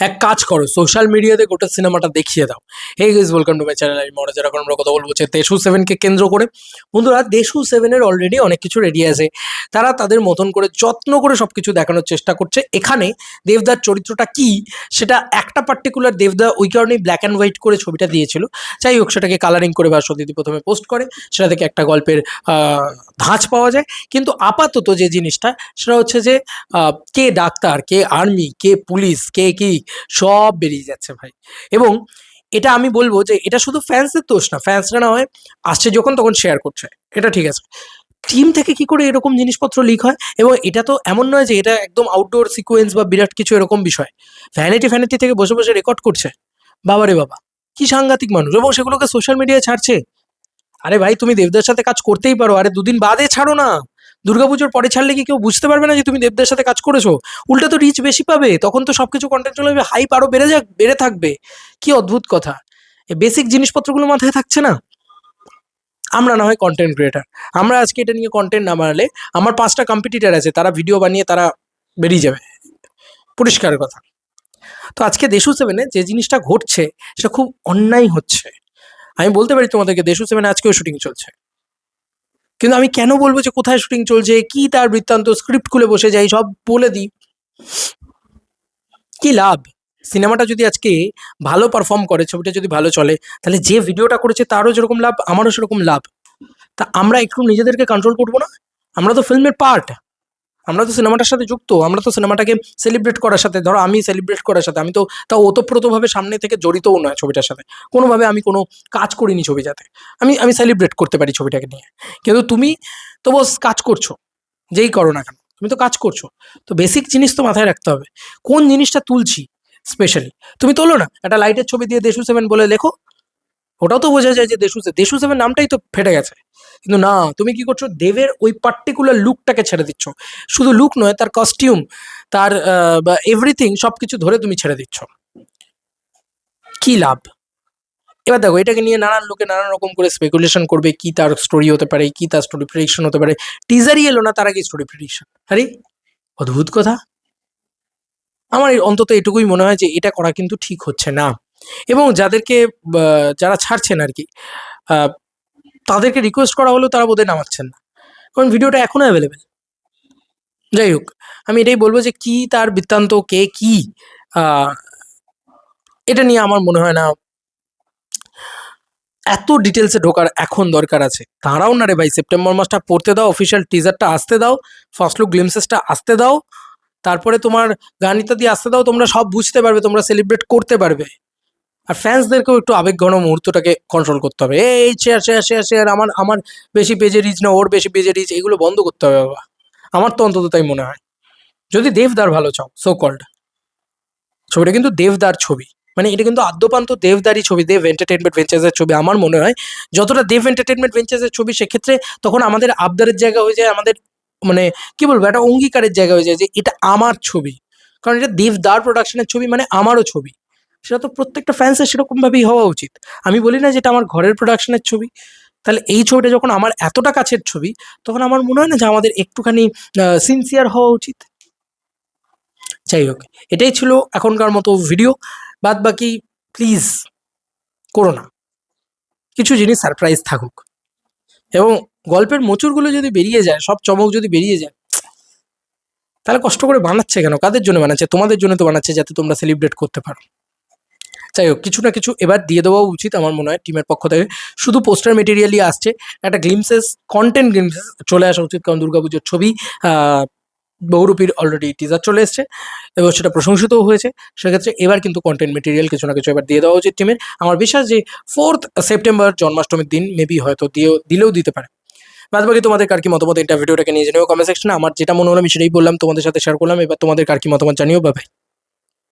এক কাজ করো, সোশ্যাল মিডিয়াতে গোটা সিনেমাটা দেখিয়ে দাও। Hey guys, welcome to my channel. আমি মনে যারা আমরা কথা বলবো হচ্ছে দেশু সেভেনকে কেন্দ্র করে। বন্ধুরা, দেশু সেভেনের অলরেডি অনেক কিছু রেডি আছে। তারা তাদের মতন করে যত্ন করে সবকিছু দেখানোর চেষ্টা করছে। এখানে দেবদার চরিত্রটা কি সেটা একটা পার্টিকুলার দেবদা ওই কারণেই ব্ল্যাক অ্যান্ড হোয়াইট করে ছবিটা দিয়েছিল। যাই হোক, সেটাকে কালারিং করে ভাস্বতী প্রথমে পোস্ট করে, সেটা থেকে একটা গল্পের ধাঁচ পাওয়া যায়। কিন্তু আপাতত যে জিনিসটা সেটা হচ্ছে যে কে ডাক্তার, কে আর্মি, কে পুলিশ, কে কি সব বেরিয়ে যাচ্ছে ভাই। এবং এটা আমি বলবো যে এটা শুধু ফ্যান্সের দোষ না, ফ্যান্সরা না হয় আসছে যখন তখন শেয়ার করছে, এটা ঠিক আছে। টিম থেকে কি করে এরকম জিনিসপত্র লিক হয়? এবং এটা তো এমন নয় যে এটা একদম আউটডোর সিকোয়েন্স বা বিরাট কিছু এরকম বিষয়। ভ্যানিটি ফ্যানিটি থেকে বসে বসে রেকর্ড করছে। বাবা রে বাবা, কি সাংঘাতিক মানুষ! এবং সেগুলোকে সোশ্যাল মিডিয়ায় ছাড়ছে। আরে ভাই, তুমি দেবদার সাথে কাজ করতেই পারো, আরে দুদিন বাদে ছাড়ো না। দুর্গাপুজোর পরে ছাড়লে কি কেউ বুঝতে পারবে না যে তুমি দেবদার সাথে কাজ করেছো? উল্টা তো রিচ বেশি পাবে, তখন তো সবকিছু কন্টেন্ট চলে যাবে, হাইপ আরো বেড়ে থাকবে। কি অদ্ভুত কথা! এই বেসিক জিনিসপত্রগুলো মাথায় থাকছে না। আমরা না হয় কন্টেন্ট ক্রিয়েটার, আমরা আজকে এটা নিয়ে কন্টেন্ট না বানালে আমার 5টা কম্পিটিটার আছে, তারা ভিডিও বানিয়ে তারা বেরিয়ে যাবে। পরিষ্কার কথা। তো আজকে দেশু সেভেনে যে জিনিসটা ঘটছে সেটা খুব অন্যায় হচ্ছে। আমি বলতে পারি তোমাদেরকে, দেশু সেভেনে আজকেও শুটিং চলছে। কিন্তু আমি কেন বলবো যে কোথায় শুটিং চলছে, কি তার বৃত্তান্ত, স্ক্রিপ্ট খুলে বসে যাই, সব বলে দিই? কি লাভ? সিনেমাটা যদি আজকে ভালো পারফর্ম করে, ছবিটা যদি ভালো চলে, তাহলে যে ভিডিওটা করেছে তারও যেরকম লাভ, আমারও সেরকম লাভ। তা আমরা একটু নিজেদেরকে কন্ট্রোল করবো না? আমরা তো ফিল্মের পার্ট, আমরা তো সিনেমাটার সাথে যুক্ত, আমরা তো সিনেমাটাকে সেলিব্রেট করার সাথে, ধরো আমি সেলিব্রেট করার সাথে, আমি তো তা ওতপ্রোতভাবে সামনে থেকে জড়িতও নয় ছবিটার সাথে, কোনোভাবে আমি কোনো কাজ করিনি ছবি যাতে আমি আমি সেলিব্রেট করতে পারি ছবিটাকে নিয়ে। কিন্তু তুমি তো বস কাজ করছো, যেই করো না কেন তুমি তো কাজ করছো। তো বেসিক জিনিস তো মাথায় রাখতে হবে, কোন জিনিসটা তুলছি। স্পেশালি তুমি তোলো না একটা লাইটের ছবি দিয়ে দেশু সেভেন বলে লেখো, ওটাও তো বোঝা যায় যে দেশু সেভেন নামটাই তো ফেটে গেছে। কিন্তু না, তুমি কি করছো, দেবের ওই পার্টিকুলার লুকটাকে ছেড়ে দিচ্ছ। শুধু লুক নয়, তার কস্টিউম, তার এভরিথিং সবকিছু ধরে তুমি ছেড়ে দিচ্ছ। কি লাভ? এবার দেখো, এটাকে নিয়ে নানান লোকে নানান রকম করে স্পেকুলেশন করবে, কি তার স্টোরি হতে পারে, কি তার স্টোরি প্রেডিকশন হতে পারে। টিজারই এলো না, তার আগে স্টোরি প্রেডিকশন! আরে অদ্ভুত কথা। আমার অন্তত এটুকুই মনে হয় যে এটা করা কিন্তু ঠিক হচ্ছে না। এবং যাদেরকে যারা ছাড়ছেন আর কি, তাদেরকে রিকোয়েস্ট করা হলেও তারা বোধহয় নামাচ্ছেন না, কারণ ভিডিওটা এখনো অ্যাভেলেবেল। যাই হোক, আমি এটাই বলবো যে কি তার বৃত্তান্ত, কে কি, আহ, এটা নিয়ে আমার মনে হয় না এত ডিটেলসে ঢোকার এখন দরকার আছে। তারাও না রে ভাই, সেপ্টেম্বর মাসটা পড়তে দাও, অফিসিয়াল টিজারটা আসতে দাও, ফার্স্ট লুক গ্লিমসেসটা আসতে দাও, তারপরে তোমার গান ইত্যাদি আসতে দাও, তোমরা সব বুঝতে পারবে, তোমরা সেলিব্রেট করতে পারবে। আর ফ্যান্সদেরকেও একটু আবেগঘন মুহূর্তটাকে কন্ট্রোল করতে হবে। এই শেয়ার শেয়ার শেয়ার শেয়ার, আমার আমার বেশি পেজে রিচ না ওর বেশি পেজে রিচ, এগুলো বন্ধ করতে হবে বাবা। আমার তো অন্তত তাই মনে হয়। যদি দেবদার ভালো চাও, সো কল্ড, ছবিটা কিন্তু দেবদার ছবি, মানে এটা কিন্তু আদ্যপান্ত দেবদারই ছবি, দেব এন্টারটেনমেন্ট ভেঞ্চার্সের ছবি। আমার মনে হয় যতটা দেব এন্টারটেনমেন্ট ভেঞ্চার্সের ছবি, সেক্ষেত্রে তখন আমাদের আবদারের জায়গা হয়ে যায়, আমাদের মানে কি বলবো, একটা অঙ্গীকারের জায়গা হয়ে যায় যে এটা আমার ছবি। কারণ এটা দেবদার প্রোডাকশনের ছবি, মানে আমারও ছবি। সেটা তো প্রত্যেকটা ফ্যান্সের সেরকমভাবেই হওয়া উচিত। আমি বলি না যেটা আমার ঘরের প্রোডাকশনের ছবি। তাহলে এই ছবিটা যখন আমার এতটা কাছের ছবি, তখন আমার মনে হয় না যে আমাদের একটুখানি সিনসিয়ার হওয়া উচিত? যাই হোক, এটাই ছিল এখনকার মতো ভিডিও। বাদ বাকি প্লিজ করো না, কিছু জিনিস সারপ্রাইজ থাকুক। এবং গল্পের মোচড়গুলো যদি বেরিয়ে যায়, সব চমক যদি বেরিয়ে যায়, তাহলে কষ্ট করে বানাচ্ছে কেন? কাদের জন্য বানাচ্ছে? তোমাদের জন্য তো বানাচ্ছে, যাতে তোমরা সেলিব্রেট করতে পারো। যাই হোক, কিছু না কিছু এবার দিয়ে দেওয়া উচিত আমার মনে হয় টিমের পক্ষ থেকে। শুধু পোস্টার মেটেরিয়ালই আসছে, একটা গ্লিমসেস, কন্টেন্ট গ্লিমসেস চলে আসা উচিত, কারণ দুর্গাপুজোর ছবি বহুরূপীর অলরেডি টিজার চলে এসছে এবং সেটা প্রশংসিতও হয়েছে। সেক্ষেত্রে এবার কিন্তু কন্টেন্ট মেটেরিয়াল কিছু না কিছু এবার দিয়ে দেওয়া উচিত টিমের। আমার বিশ্বাস যে 4th সেপ্টেম্বর জন্মাষ্টমীর দিন মেবি হয়তো দিলেও দিতে পারে। বাদ বাকি তোমাদের কার কি মতামত, এটা ভিডিওটাকে নিয়ে জানিও কমেন্ট সেকশনে। আমার যেটা মনে হলো আমি সেটাই বললাম, তোমাদের সাথে শেয়ার করলাম। এবার তোমাদের কার কি মতামত জানিও। Bye bye.